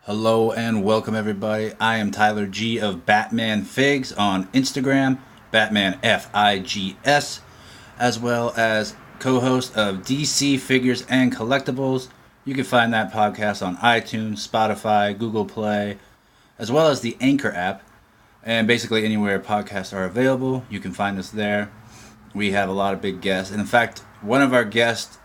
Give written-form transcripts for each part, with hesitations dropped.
Hello and welcome everybody. I am Tyler G of Batman Figs on Instagram, Batman FIGS, as well as co-host of DC Figures and Collectibles. You can find that podcast on iTunes, Spotify, Google Play, as well as the Anchor app, and basically anywhere podcasts are available, you can find us there. We have a lot of big guests, and in fact, one of our guests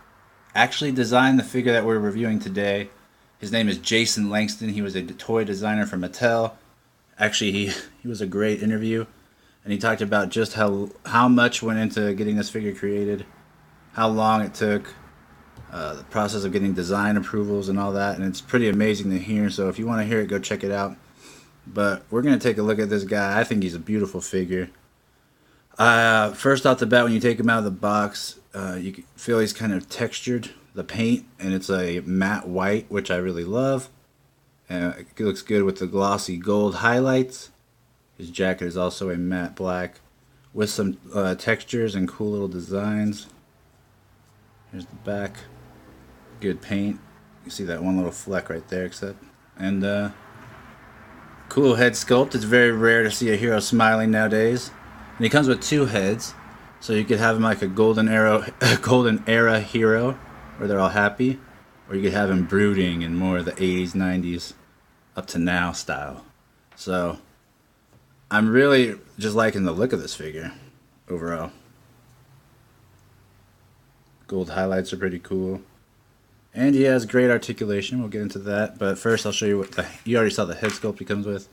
actually designed the figure that we're reviewing today. His name is Jason Langston. He was a toy designer for Mattel. Actually, he was a great interview, and he talked about just how much went into getting this figure created, how long it took, the process of getting design approvals and all that, and it's pretty amazing to hear. So if you want to hear it, go check it out. But we're going to take a look at this guy. I think he's a beautiful figure. First off the bat, when you take him out of the box, you can feel he's kind of textured, the paint, and it's a matte white, which I really love. It looks good with the glossy gold highlights. His jacket is also a matte black with some textures and cool little designs. Here's the back. Good paint. You see that one little fleck right there, and cool head sculpt. It's very rare to see a hero smiling nowadays. And he comes with two heads, so you could have him like a golden era hero, where they're all happy, or you could have him brooding in more of the 80s, 90s, up to now style. So I'm really just liking the look of this figure overall. Gold highlights are pretty cool. And he has great articulation. We'll get into that. But first I'll show you what you already saw the head sculpt he comes with.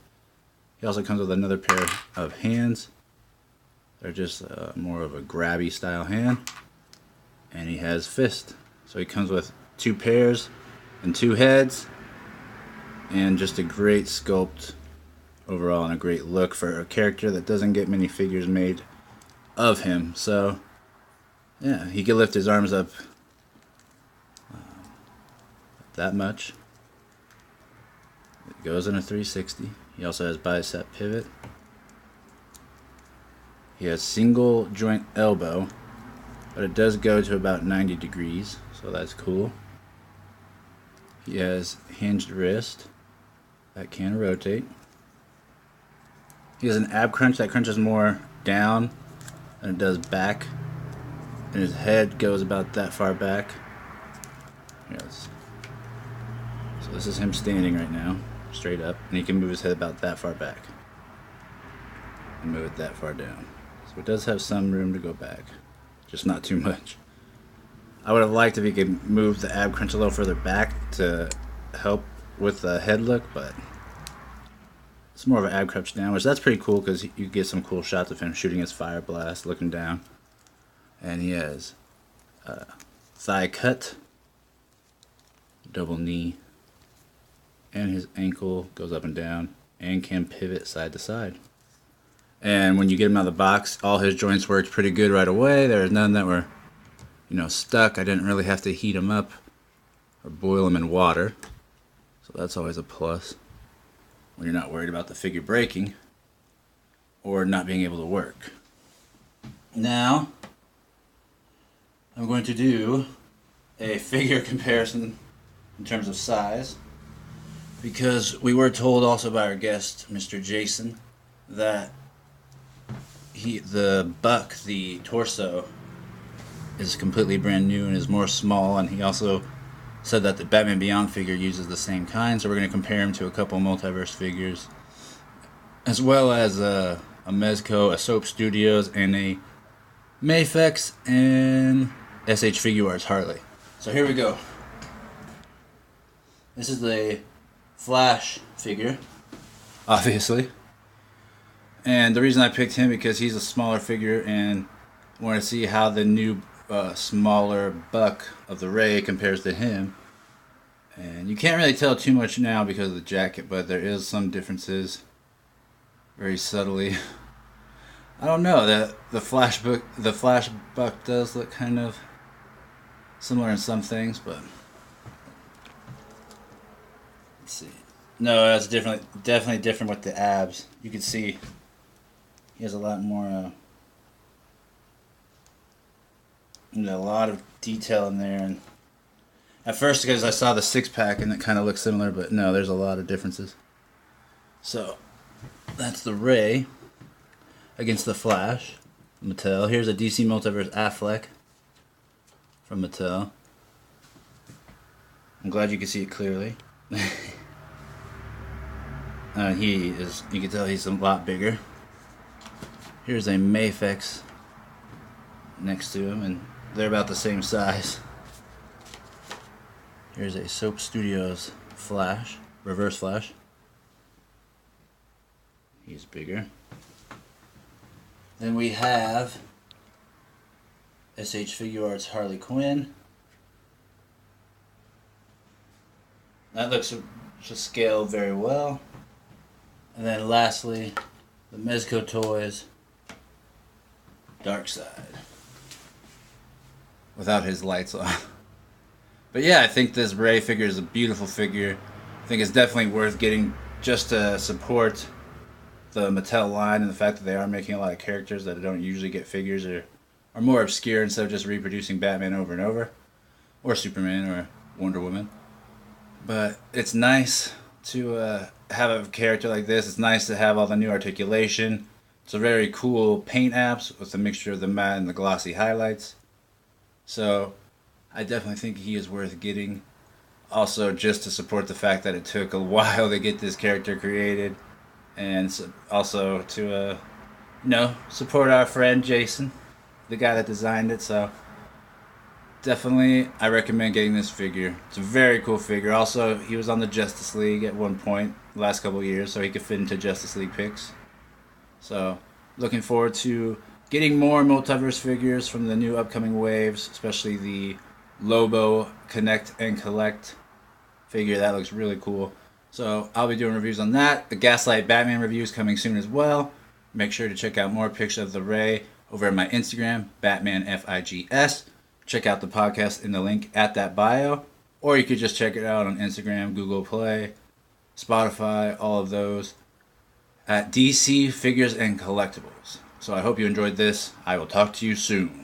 He also comes with another pair of hands. They're just more of a grabby style hand. And he has fist. So he comes with two pairs and two heads. And just a great sculpt overall and a great look for a character that doesn't get many figures made of him. So yeah, he can lift his arms up that much. It goes in a 360. He also has bicep pivot. He has single joint elbow, but it does go to about 90 degrees, so that's cool. He has hinged wrist that can rotate. He has an ab crunch that crunches more down than it does back, and his head goes about that far back. Yes. So this is him standing right now, straight up, and he can move his head about that far back and move it that far down. So it does have some room to go back, just not too much. I would have liked if he could move the ab crunch a little further back to help with the head look, but it's more of an ab crunch down, which that's pretty cool because you get some cool shots of him shooting his fire blast, looking down. And he has thigh cut, double knee, and his ankle goes up and down and can pivot side to side. And when you get him out of the box, all his joints worked pretty good right away. There was none that were, stuck. I didn't really have to heat him up or boil him in water. So that's always a plus when you're not worried about the figure breaking or not being able to work. Now, I'm going to do a figure comparison in terms of size, because we were told also by our guest, Mr. Jason, that the torso is completely brand new and is more small, and he also said that the Batman Beyond figure uses the same kind, so we're going to compare him to a couple Multiverse figures, as well as a Mezco, a Soap Studios, and a Mafex, and SH Figuarts Harley. So here we go. This is the Flash figure, obviously. And the reason I picked him because he's a smaller figure and want to see how the new smaller buck of the Ray compares to him. And you can't really tell too much now because of the jacket, but there is some differences, very subtly. I don't know, the Flash buck does look kind of similar in some things, but let's see. No, that's definitely different with the abs. You can see he has a lot more, a lot of detail in there, and At first, because I saw the 6-pack and it kind of looks similar, but no, there's a lot of differences. So, that's the Ray against the Flash, Mattel. Here's a DC Multiverse Affleck from Mattel. I'm glad you can see it clearly. He is, you can tell he's a lot bigger. Here's a Mafex next to him, and they're about the same size. Here's a Soap Studios Flash, Reverse Flash. He's bigger. Then we have SH Figure Arts Harley Quinn. That looks to scale very well. And then lastly, the Mezco Toys Darkseid. Without his lights on. But yeah, I think this Ray figure is a beautiful figure. I think it's definitely worth getting just to support the Mattel line and the fact that they are making a lot of characters that don't usually get figures or are more obscure instead of just reproducing Batman over and over. Or Superman or Wonder Woman. But it's nice to have a character like this. It's nice to have all the new articulation. It's a very cool paint apps with a mixture of the matte and the glossy highlights. So I definitely think he is worth getting. Also, just to support the fact that it took a while to get this character created. And also to, support our friend Jason, the guy that designed it. So definitely, I recommend getting this figure. It's a very cool figure. Also, he was on the Justice League at one point, the last couple of years, so he could fit into Justice League picks. So, looking forward to getting more Multiverse figures from the new upcoming waves, especially the Lobo Connect and Collect figure. That looks really cool. So, I'll be doing reviews on that. The Gaslight Batman review is coming soon as well. Make sure to check out more pictures of the Ray over at my Instagram, BatmanFIGS. Check out the podcast in the link at that bio. Or you could just check it out on Instagram, Google Play, Spotify, all of those, at DC Figures and Collectibles. So I hope you enjoyed this. I will talk to you soon.